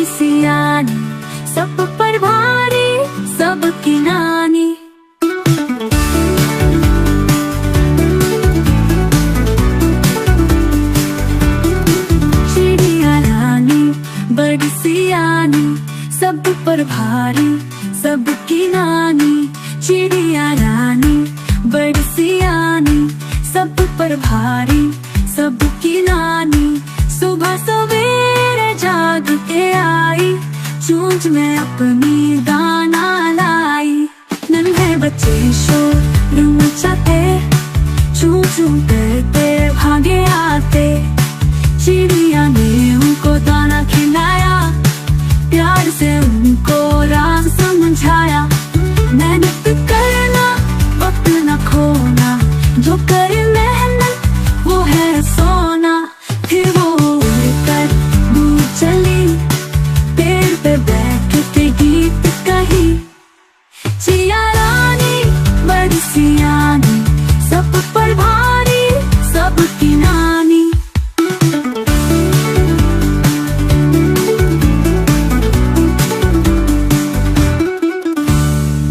बड़ी सियानी, सब पर भारी, सबकी नानी। चिड़िया रानी बड़ी सियानी, सब पर भारी, सबकी नानी। चिड़िया रानी बड़ी सियानी, सब पर भारी, सबकी नानी। सुबह सवेरे जाग के आई, चूंच में अपनी दाना लाई। नन्हे बच्चे शोर मचाते, चू चू करते भागे आते। चिड़िया ने उनको दाना खिलाया, प्यार से उनको राज समझाया। मेहनत करना, वक्त न खोना, जो करे मेहनत वो है सो